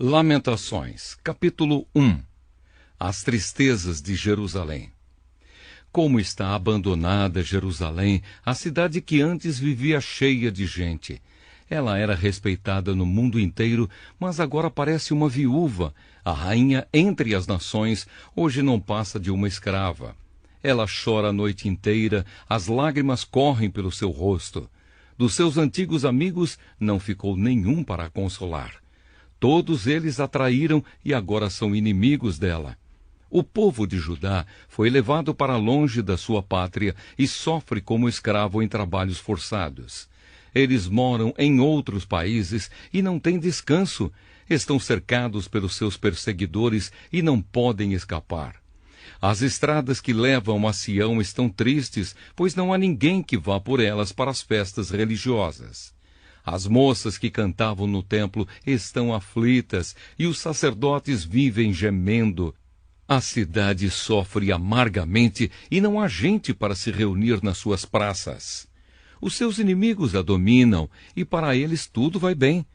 Lamentações, capítulo 1. As tristezas de Jerusalém. Como está abandonada Jerusalém, a cidade que antes vivia cheia de gente. Ela era respeitada no mundo inteiro, mas agora parece uma viúva. A rainha entre as nações hoje não passa de uma escrava. Ela chora a noite inteira, as lágrimas correm pelo seu rosto. Dos seus antigos amigos não ficou nenhum para a consolar. Todos eles a traíram e agora são inimigos dela. O povo de Judá foi levado para longe da sua pátria e sofre como escravo em trabalhos forçados. Eles moram em outros países e não têm descanso. Estão cercados pelos seus perseguidores e não podem escapar. As estradas que levam a Sião estão tristes, pois não há ninguém que vá por elas para as festas religiosas. As moças que cantavam no templo estão aflitas e os sacerdotes vivem gemendo. A cidade sofre amargamente e não há gente para se reunir nas suas praças. Os seus inimigos a dominam e para eles tudo vai bem.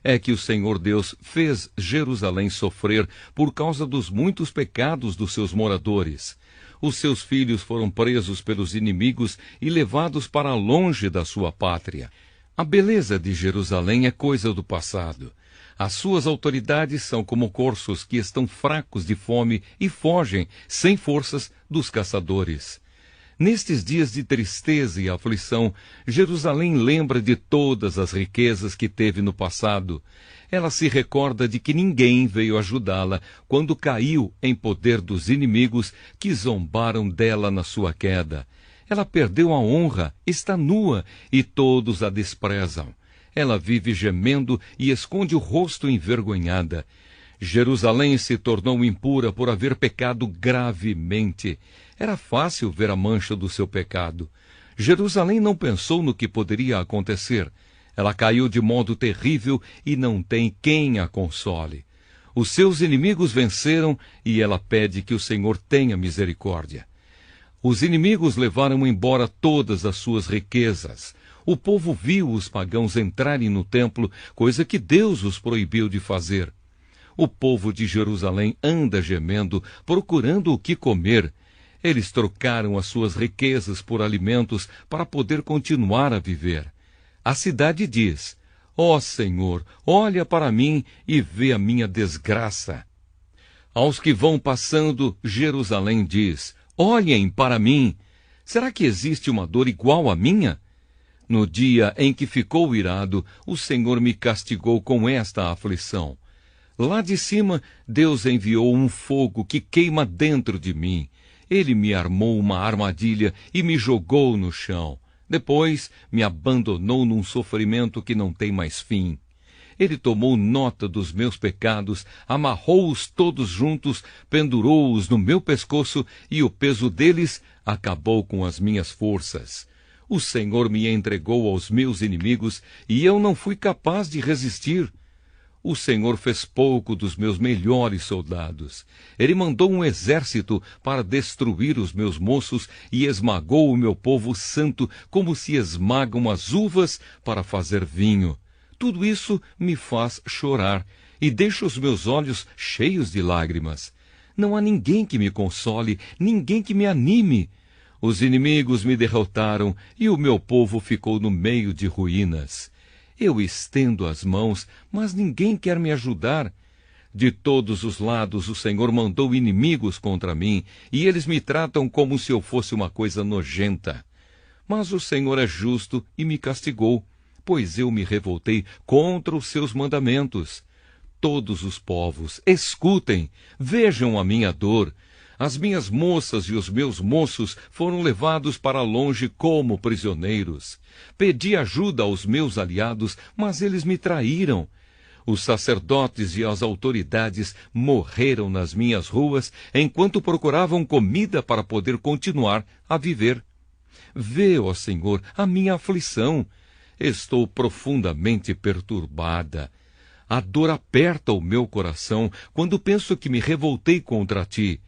É que o Senhor Deus fez Jerusalém sofrer por causa dos muitos pecados dos seus moradores. Os seus filhos foram presos pelos inimigos e levados para longe da sua pátria. A beleza de Jerusalém é coisa do passado. As suas autoridades são como corços que estão fracos de fome e fogem, sem forças, dos caçadores. Nestes dias de tristeza e aflição, Jerusalém lembra de todas as riquezas que teve no passado. Ela se recorda de que ninguém veio ajudá-la quando caiu em poder dos inimigos que zombaram dela na sua queda. Ela perdeu a honra, está nua, e todos a desprezam. Ela vive gemendo e esconde o rosto envergonhada. Jerusalém se tornou impura por haver pecado gravemente. Era fácil ver a mancha do seu pecado. Jerusalém não pensou no que poderia acontecer. Ela caiu de modo terrível e não tem quem a console. Os seus inimigos venceram e ela pede que o Senhor tenha misericórdia. Os inimigos levaram embora todas as suas riquezas. O povo viu os pagãos entrarem no templo, coisa que Deus os proibiu de fazer. O povo de Jerusalém anda gemendo, procurando o que comer. Eles trocaram as suas riquezas por alimentos para poder continuar a viver. A cidade diz: ó Senhor, olha para mim e vê a minha desgraça. Aos que vão passando, Jerusalém diz: olhem para mim. Será que existe uma dor igual à minha? No dia em que ficou irado, o Senhor me castigou com esta aflição. Lá de cima, Deus enviou um fogo que queima dentro de mim. Ele me armou uma armadilha e me jogou no chão. Depois, me abandonou num sofrimento que não tem mais fim. Ele tomou nota dos meus pecados, amarrou-os todos juntos, pendurou-os no meu pescoço e o peso deles acabou com as minhas forças. O Senhor me entregou aos meus inimigos e eu não fui capaz de resistir. O Senhor fez pouco dos meus melhores soldados. Ele mandou um exército para destruir os meus moços e esmagou o meu povo santo como se esmagam as uvas para fazer vinho. Tudo isso me faz chorar e deixa os meus olhos cheios de lágrimas. Não há ninguém que me console, ninguém que me anime. Os inimigos me derrotaram e o meu povo ficou no meio de ruínas. Eu estendo as mãos, mas ninguém quer me ajudar. De todos os lados o Senhor mandou inimigos contra mim, e eles me tratam como se eu fosse uma coisa nojenta. Mas o Senhor é justo e me castigou, pois eu me revoltei contra os seus mandamentos. Todos os povos, escutem, vejam a minha dor. As minhas moças e os meus moços foram levados para longe como prisioneiros. Pedi ajuda aos meus aliados, mas eles me traíram. Os sacerdotes e as autoridades morreram nas minhas ruas enquanto procuravam comida para poder continuar a viver. Vê, ó Senhor, a minha aflição. Estou profundamente perturbada. A dor aperta o meu coração quando penso que me revoltei contra ti.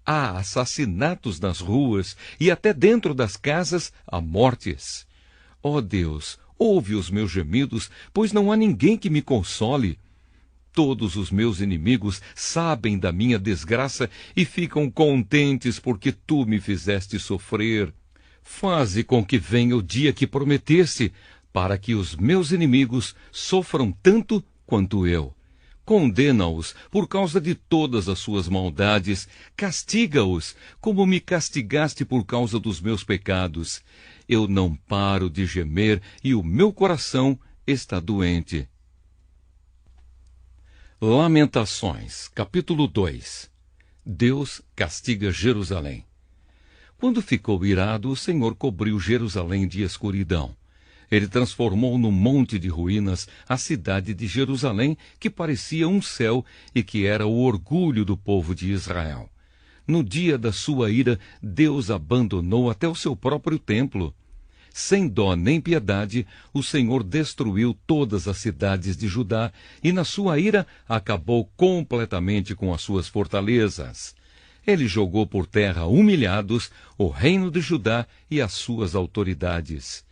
Há assassinatos nas ruas e até dentro das casas há mortes. Ó Deus, ouve os meus gemidos, pois não há ninguém que me console. Todos os meus inimigos sabem da minha desgraça e ficam contentes porque tu me fizeste sofrer. Faze com que venha o dia que prometeste, para que os meus inimigos sofram tanto quanto eu. Condena-os por causa de todas as suas maldades, castiga-os como me castigaste por causa dos meus pecados. Eu não paro de gemer e o meu coração está doente. Lamentações, capítulo 2. Deus castiga Jerusalém. Quando ficou irado, o Senhor cobriu Jerusalém de escuridão. Ele transformou num monte de ruínas a cidade de Jerusalém, que parecia um céu e que era o orgulho do povo de Israel. No dia da sua ira, Deus abandonou até o seu próprio templo. Sem dó nem piedade, o Senhor destruiu todas as cidades de Judá e, na sua ira, acabou completamente com as suas fortalezas. Ele jogou por terra humilhados o reino de Judá e as suas autoridades.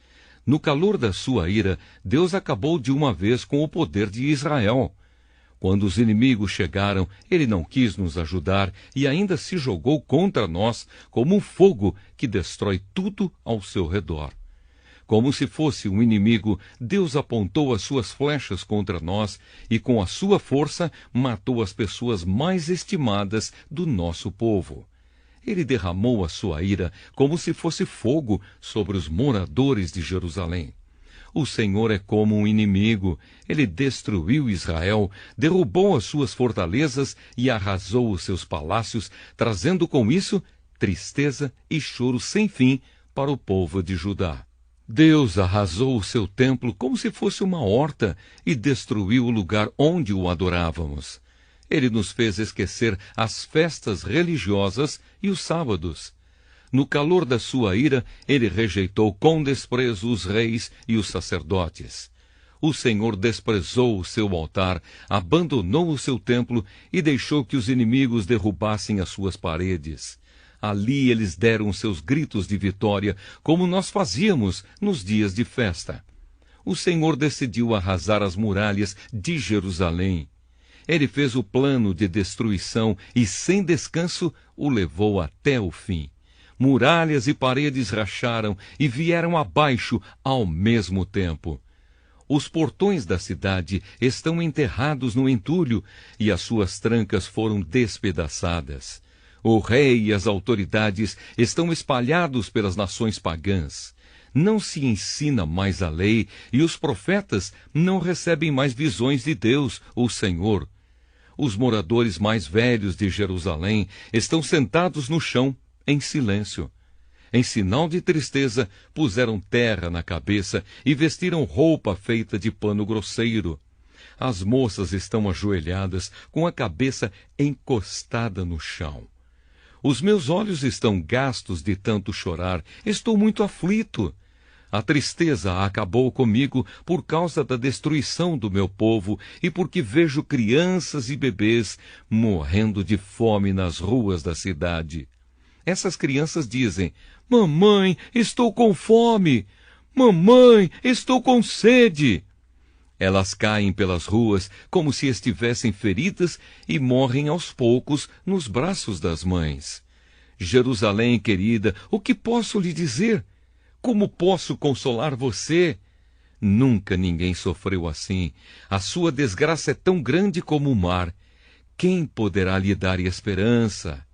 No calor da sua ira, Deus acabou de uma vez com o poder de Israel. Quando os inimigos chegaram, ele não quis nos ajudar e ainda se jogou contra nós como um fogo que destrói tudo ao seu redor. Como se fosse um inimigo, Deus apontou as suas flechas contra nós e, com a sua força, matou as pessoas mais estimadas do nosso povo. Ele derramou a sua ira como se fosse fogo sobre os moradores de Jerusalém. O Senhor é como um inimigo. Ele destruiu Israel, derrubou as suas fortalezas e arrasou os seus palácios, trazendo com isso tristeza e choro sem fim para o povo de Judá. Deus arrasou o seu templo como se fosse uma horta e destruiu o lugar onde o adorávamos. Ele nos fez esquecer as festas religiosas e os sábados. No calor da sua ira, ele rejeitou com desprezo os reis e os sacerdotes. O Senhor desprezou o seu altar, abandonou o seu templo e deixou que os inimigos derrubassem as suas paredes. Ali eles deram seus gritos de vitória, como nós fazíamos nos dias de festa. O Senhor decidiu arrasar as muralhas de Jerusalém. Ele fez o plano de destruição e, sem descanso, o levou até o fim. Muralhas e paredes racharam e vieram abaixo ao mesmo tempo. Os portões da cidade estão enterrados no entulho e as suas trancas foram despedaçadas. O rei e as autoridades estão espalhados pelas nações pagãs. Não se ensina mais a lei e os profetas não recebem mais visões de Deus, o Senhor. Os moradores mais velhos de Jerusalém estão sentados no chão, em silêncio. Em sinal de tristeza, puseram terra na cabeça e vestiram roupa feita de pano grosseiro. As moças estão ajoelhadas, com a cabeça encostada no chão. Os meus olhos estão gastos de tanto chorar. Estou muito aflito. A tristeza acabou comigo por causa da destruição do meu povo e porque vejo crianças e bebês morrendo de fome nas ruas da cidade. Essas crianças dizem: "Mamãe, estou com fome! Mamãe, estou com sede!" Elas caem pelas ruas como se estivessem feridas e morrem aos poucos nos braços das mães. Jerusalém querida, o que posso lhe dizer? Como posso consolar você? Nunca ninguém sofreu assim. A sua desgraça é tão grande como o mar. Quem poderá lhe dar esperança?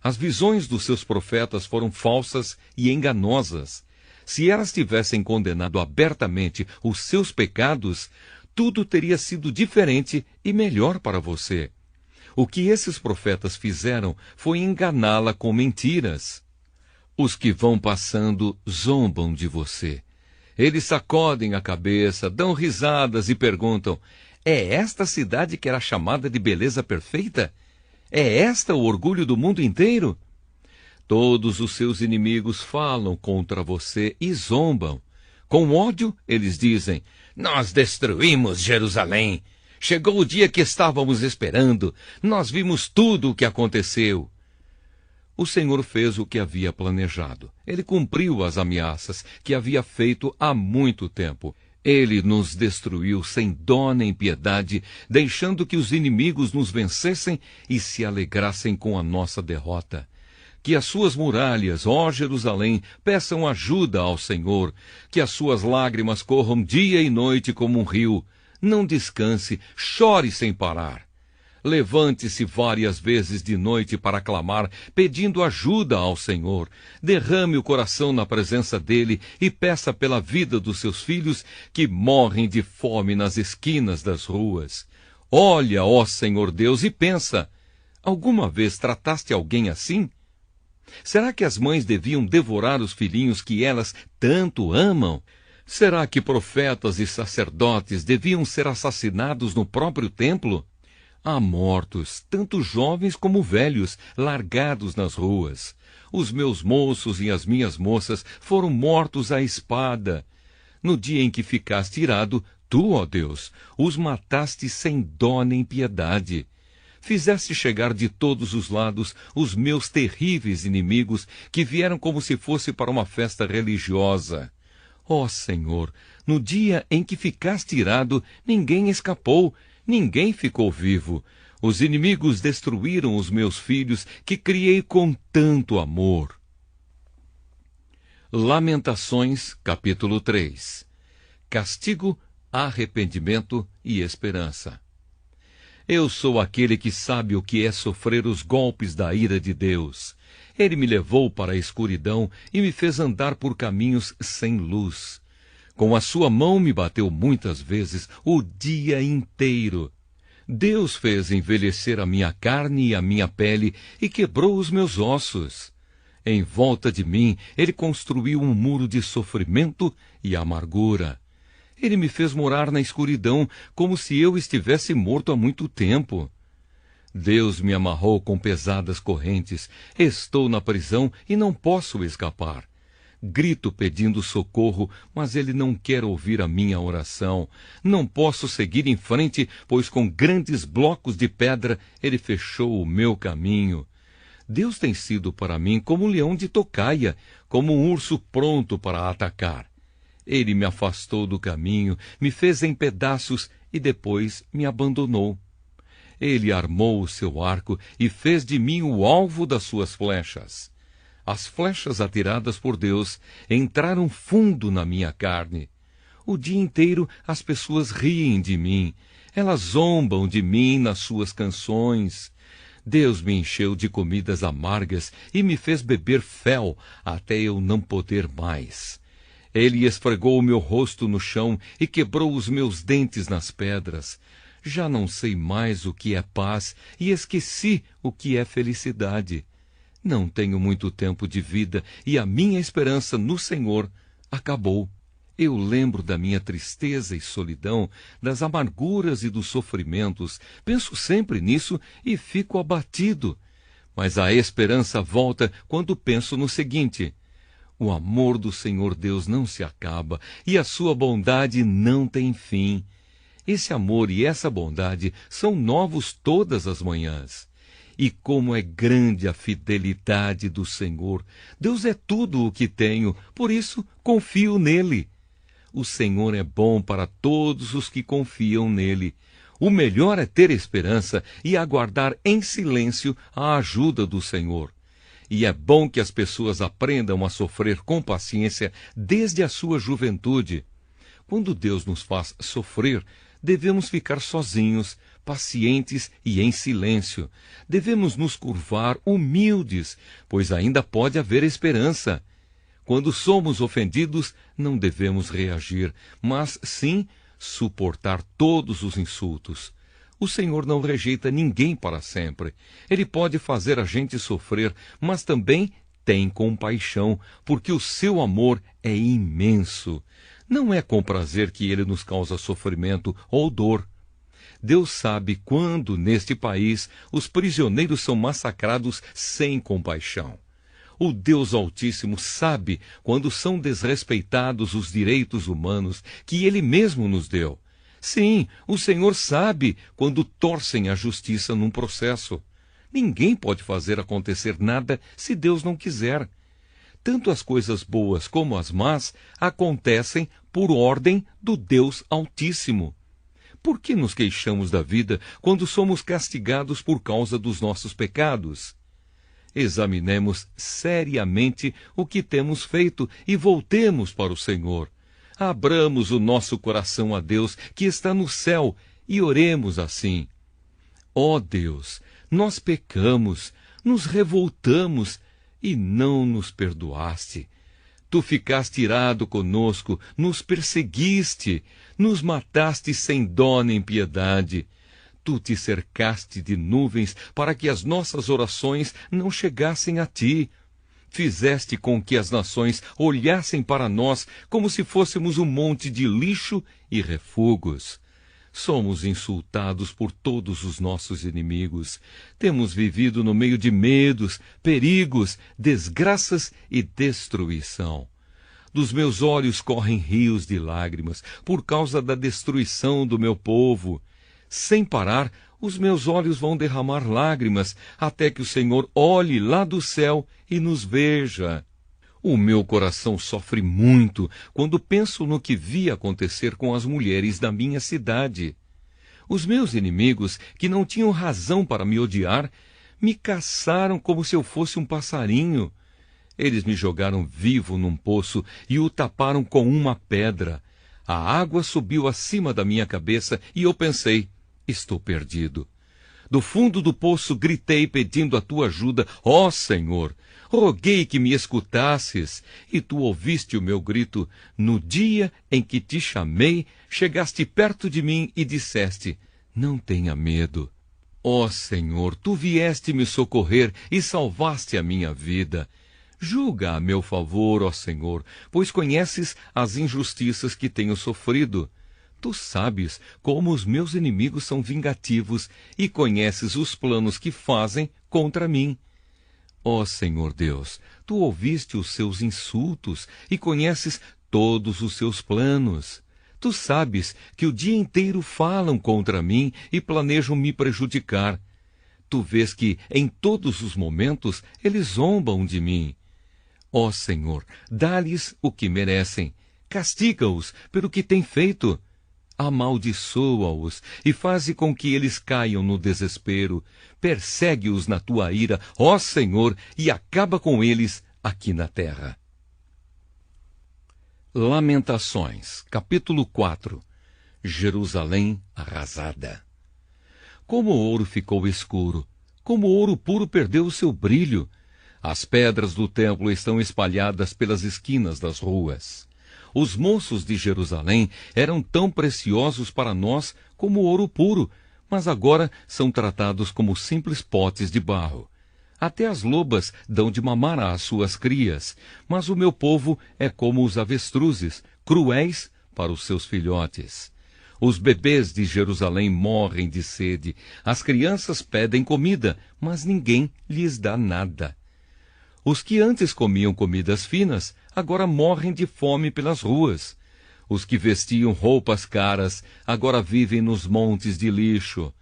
As visões dos seus profetas foram falsas e enganosas. Se elas tivessem condenado abertamente os seus pecados, tudo teria sido diferente e melhor para você. O que esses profetas fizeram foi enganá-la com mentiras. Os que vão passando zombam de você. Eles sacodem a cabeça, dão risadas e perguntam: "É esta cidade que era chamada de beleza perfeita? É esta o orgulho do mundo inteiro?" Todos os seus inimigos falam contra você e zombam. Com ódio, eles dizem: "Nós destruímos Jerusalém. Chegou o dia que estávamos esperando. Nós vimos tudo o que aconteceu." O Senhor fez o que havia planejado. Ele cumpriu as ameaças que havia feito há muito tempo. Ele nos destruiu sem dó nem piedade, deixando que os inimigos nos vencessem e se alegrassem com a nossa derrota. Que as suas muralhas, ó Jerusalém, peçam ajuda ao Senhor, que as suas lágrimas corram dia e noite como um rio. Não descanse, chore sem parar. Levante-se várias vezes de noite para clamar, pedindo ajuda ao Senhor. Derrame o coração na presença dele e peça pela vida dos seus filhos que morrem de fome nas esquinas das ruas. Olha, ó Senhor Deus, e pensa, alguma vez trataste alguém assim? Será que as mães deviam devorar os filhinhos que elas tanto amam? Será que profetas e sacerdotes deviam ser assassinados no próprio templo? Há mortos, tanto jovens como velhos, largados nas ruas. Os meus moços e as minhas moças foram mortos à espada. No dia em que ficaste irado, tu, ó Deus, os mataste sem dó nem piedade. Fizeste chegar de todos os lados os meus terríveis inimigos, que vieram como se fosse para uma festa religiosa. Ó Senhor, no dia em que ficaste irado, ninguém escapou, ninguém ficou vivo. Os inimigos destruíram os meus filhos, que criei com tanto amor. Lamentações, capítulo 3. Castigo, arrependimento e esperança. Eu sou aquele que sabe o que é sofrer os golpes da ira de Deus. Ele me levou para a escuridão e me fez andar por caminhos sem luz. Com a sua mão me bateu muitas vezes, o dia inteiro. Deus fez envelhecer a minha carne e a minha pele e quebrou os meus ossos. Em volta de mim, ele construiu um muro de sofrimento e amargura. Ele me fez morar na escuridão, como se eu estivesse morto há muito tempo. Deus me amarrou com pesadas correntes. Estou na prisão e não posso escapar. Grito pedindo socorro, mas ele não quer ouvir a minha oração. Não posso seguir em frente, pois com grandes blocos de pedra ele fechou o meu caminho. Deus tem sido para mim como um leão de tocaia, como um urso pronto para atacar. Ele me afastou do caminho, me fez em pedaços e depois me abandonou. Ele armou o seu arco e fez de mim o alvo das suas flechas. As flechas atiradas por Deus entraram fundo na minha carne. O dia inteiro as pessoas riem de mim. Elas zombam de mim nas suas canções. Deus me encheu de comidas amargas e me fez beber fel até eu não poder mais. Ele esfregou o meu rosto no chão e quebrou os meus dentes nas pedras. Já não sei mais o que é paz e esqueci o que é felicidade. Não tenho muito tempo de vida e a minha esperança no Senhor acabou. Eu lembro da minha tristeza e solidão, das amarguras e dos sofrimentos. Penso sempre nisso e fico abatido. Mas a esperança volta quando penso no seguinte: o amor do Senhor Deus não se acaba e a sua bondade não tem fim. Esse amor e essa bondade são novos todas as manhãs. E como é grande a fidelidade do Senhor! Deus é tudo o que tenho, por isso confio nele. O Senhor é bom para todos os que confiam nele. O melhor é ter esperança e aguardar em silêncio a ajuda do Senhor. E é bom que as pessoas aprendam a sofrer com paciência desde a sua juventude. Quando Deus nos faz sofrer, devemos ficar sozinhos, pacientes e em silêncio. Devemos nos curvar humildes, pois ainda pode haver esperança. Quando somos ofendidos, não devemos reagir, mas sim suportar todos os insultos. O Senhor não rejeita ninguém para sempre. Ele pode fazer a gente sofrer, mas também tem compaixão, porque o seu amor é imenso. Não é com prazer que ele nos causa sofrimento ou dor. Deus sabe quando, neste país, os prisioneiros são massacrados sem compaixão. O Deus Altíssimo sabe quando são desrespeitados os direitos humanos que Ele mesmo nos deu. Sim, o Senhor sabe quando torcem a justiça num processo. Ninguém pode fazer acontecer nada se Deus não quiser. Tanto as coisas boas como as más acontecem por ordem do Deus Altíssimo. Por que nos queixamos da vida quando somos castigados por causa dos nossos pecados? Examinemos seriamente o que temos feito e voltemos para o Senhor. Abramos o nosso coração a Deus que está no céu e oremos assim: ó Deus, nós pecamos, nos revoltamos e não nos perdoaste. Tu ficaste irado conosco, nos perseguiste, nos mataste sem dó nem piedade. Tu te cercaste de nuvens para que as nossas orações não chegassem a ti. Fizeste com que as nações olhassem para nós como se fôssemos um monte de lixo e refugos. Somos insultados por todos os nossos inimigos. Temos vivido no meio de medos, perigos, desgraças e destruição. Dos meus olhos correm rios de lágrimas por causa da destruição do meu povo. Sem parar, os meus olhos vão derramar lágrimas até que o Senhor olhe lá do céu e nos veja. O meu coração sofre muito quando penso no que vi acontecer com as mulheres da minha cidade. Os meus inimigos, que não tinham razão para me odiar, me caçaram como se eu fosse um passarinho. Eles me jogaram vivo num poço e o taparam com uma pedra. A água subiu acima da minha cabeça e eu pensei: estou perdido. Do fundo do poço gritei pedindo a tua ajuda, ó Senhor. Roguei que me escutasses, e tu ouviste o meu grito. No dia em que te chamei, chegaste perto de mim e disseste: não tenha medo. Ó Senhor, tu vieste me socorrer e salvaste a minha vida. Julga a meu favor, ó Senhor, pois conheces as injustiças que tenho sofrido. Tu sabes como os meus inimigos são vingativos e conheces os planos que fazem contra mim. Ó Senhor Deus, tu ouviste os seus insultos e conheces todos os seus planos. Tu sabes que o dia inteiro falam contra mim e planejam me prejudicar. Tu vês que, em todos os momentos, eles zombam de mim. Ó Senhor, dá-lhes o que merecem. Castiga-os pelo que têm feito. Amaldiçoa-os e faze com que eles caiam no desespero. Persegue-os na tua ira, ó Senhor, e acaba com eles aqui na terra. Lamentações, capítulo 4. Jerusalém arrasada. Como o ouro ficou escuro, como o ouro puro perdeu o seu brilho. As pedras do templo estão espalhadas pelas esquinas das ruas. Os moços de Jerusalém eram tão preciosos para nós como o ouro puro, mas agora são tratados como simples potes de barro. Até as lobas dão de mamar às suas crias, mas o meu povo é como os avestruzes, cruéis para os seus filhotes. Os bebês de Jerusalém morrem de sede, as crianças pedem comida, mas ninguém lhes dá nada. Os que antes comiam comidas finas, agora morrem de fome pelas ruas. Os que vestiam roupas caras, agora vivem nos montes de lixo.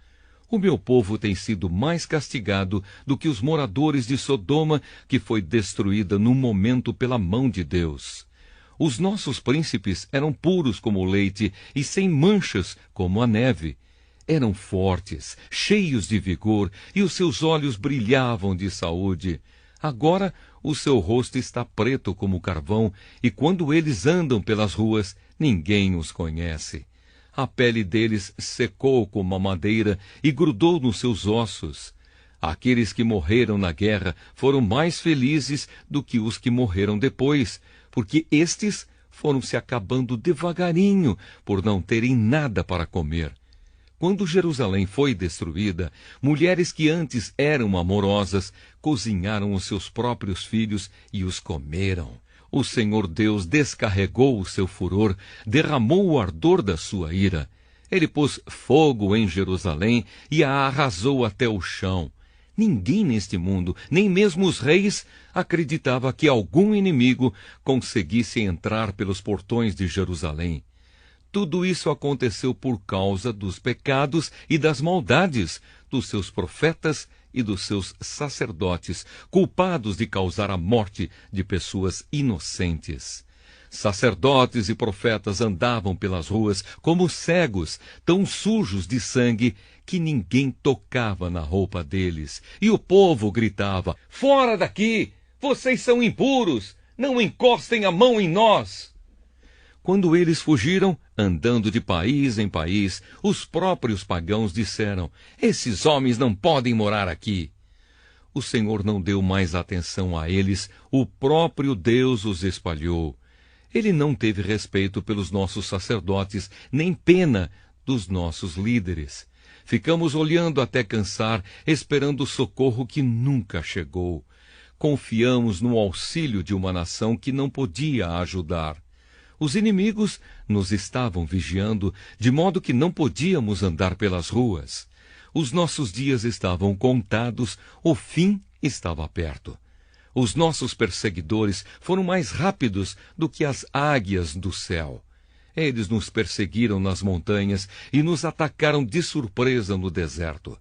O meu povo tem sido mais castigado do que os moradores de Sodoma, que foi destruída num momento pela mão de Deus. Os nossos príncipes eram puros como o leite e sem manchas como a neve. Eram fortes, cheios de vigor, e os seus olhos brilhavam de saúde. Agora o seu rosto está preto como carvão, e quando eles andam pelas ruas, ninguém os conhece. A pele deles secou como a madeira e grudou nos seus ossos. Aqueles que morreram na guerra foram mais felizes do que os que morreram depois, porque estes foram se acabando devagarinho por não terem nada para comer. Quando Jerusalém foi destruída, mulheres que antes eram amorosas cozinharam os seus próprios filhos e os comeram. O Senhor Deus descarregou o seu furor, derramou o ardor da sua ira. Ele pôs fogo em Jerusalém e a arrasou até o chão. Ninguém neste mundo, nem mesmo os reis, acreditava que algum inimigo conseguisse entrar pelos portões de Jerusalém. Tudo isso aconteceu por causa dos pecados e das maldades dos seus profetas e dos seus sacerdotes, culpados de causar a morte de pessoas inocentes. Sacerdotes e profetas andavam pelas ruas como cegos, tão sujos de sangue que ninguém tocava na roupa deles. E o povo gritava: "Fora daqui! Vocês são impuros! Não encostem a mão em nós!" Quando eles fugiram, andando de país em país, os próprios pagãos disseram: "Esses homens não podem morar aqui." O Senhor não deu mais atenção a eles, o próprio Deus os espalhou. Ele não teve respeito pelos nossos sacerdotes, nem pena dos nossos líderes. Ficamos olhando até cansar, esperando o socorro que nunca chegou. Confiamos no auxílio de uma nação que não podia ajudar. Os inimigos nos estavam vigiando, de modo que não podíamos andar pelas ruas. Os nossos dias estavam contados, o fim estava perto. Os nossos perseguidores foram mais rápidos do que as águias do céu. Eles nos perseguiram nas montanhas e nos atacaram de surpresa no deserto.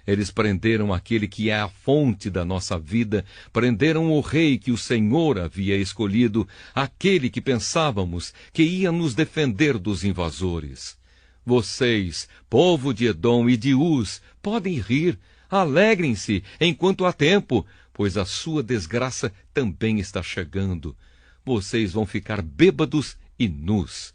Eles prenderam aquele que é a fonte da nossa vida, prenderam o rei que o Senhor havia escolhido, aquele que pensávamos que ia nos defender dos invasores. Vocês, povo de Edom e de Uz, podem rir, alegrem-se enquanto há tempo, pois a sua desgraça também está chegando. Vocês vão ficar bêbados e nus.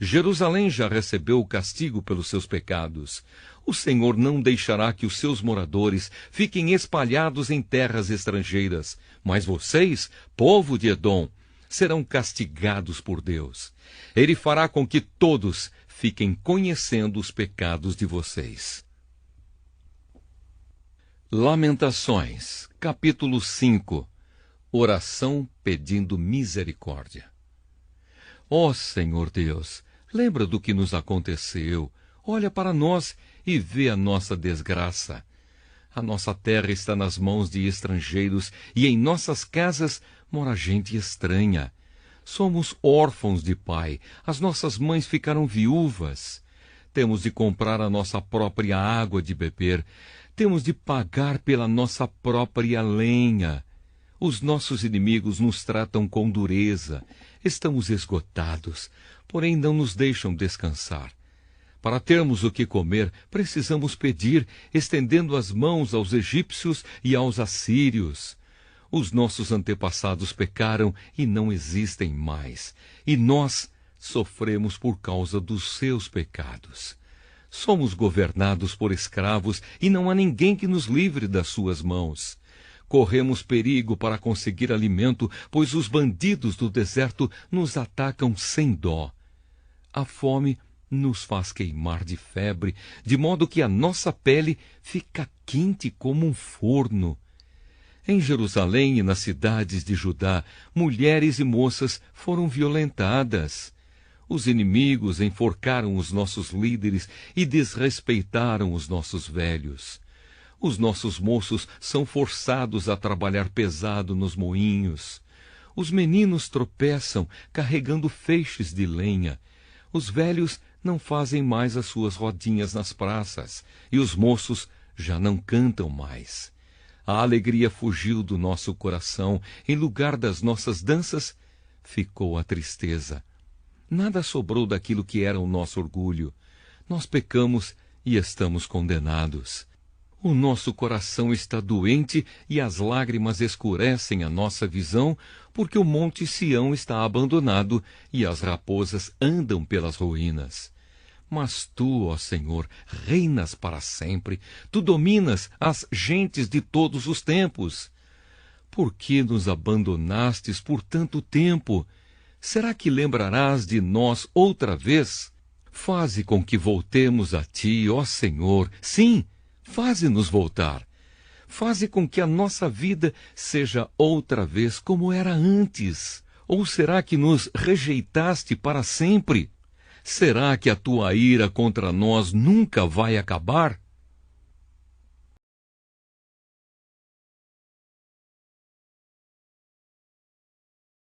Jerusalém já recebeu o castigo pelos seus pecados. O Senhor não deixará que os seus moradores fiquem espalhados em terras estrangeiras, mas vocês, povo de Edom, serão castigados por Deus. Ele fará com que todos fiquem conhecendo os pecados de vocês. Lamentações, capítulo 5. Oração pedindo misericórdia. Ó Senhor Deus, lembra do que nos aconteceu. Olha para nós e vê a nossa desgraça. A nossa terra está nas mãos de estrangeiros e em nossas casas mora gente estranha. Somos órfãos de pai, as nossas mães ficaram viúvas. Temos de comprar a nossa própria água de beber. Temos de pagar pela nossa própria lenha. Os nossos inimigos nos tratam com dureza. Estamos esgotados, porém não nos deixam descansar. Para termos o que comer, precisamos pedir, estendendo as mãos aos egípcios e aos assírios. Os nossos antepassados pecaram e não existem mais, e nós sofremos por causa dos seus pecados. Somos governados por escravos e não há ninguém que nos livre das suas mãos. Corremos perigo para conseguir alimento, pois os bandidos do deserto nos atacam sem dó. A fome nos faz queimar de febre, de modo que a nossa pele fica quente como um forno. Em Jerusalém e nas cidades de Judá, mulheres e moças foram violentadas. Os inimigos enforcaram os nossos líderes e desrespeitaram os nossos velhos. Os nossos moços são forçados a trabalhar pesado nos moinhos. Os meninos tropeçam carregando feixes de lenha. Os velhos não fazem mais as suas rodinhas nas praças, e os moços já não cantam mais. A alegria fugiu do nosso coração, em lugar das nossas danças, ficou a tristeza. Nada sobrou daquilo que era o nosso orgulho. Nós pecamos e estamos condenados. O nosso coração está doente e as lágrimas escurecem a nossa visão, porque o monte Sião está abandonado e as raposas andam pelas ruínas. Mas tu, ó Senhor, reinas para sempre, tu dominas as gentes de todos os tempos. Por que nos abandonastes por tanto tempo? Será que lembrarás de nós outra vez? Faze com que voltemos a ti, ó Senhor. Sim, faze-nos voltar. Faze com que a nossa vida seja outra vez como era antes. Ou será que nos rejeitaste para sempre? Será que a tua ira contra nós nunca vai acabar?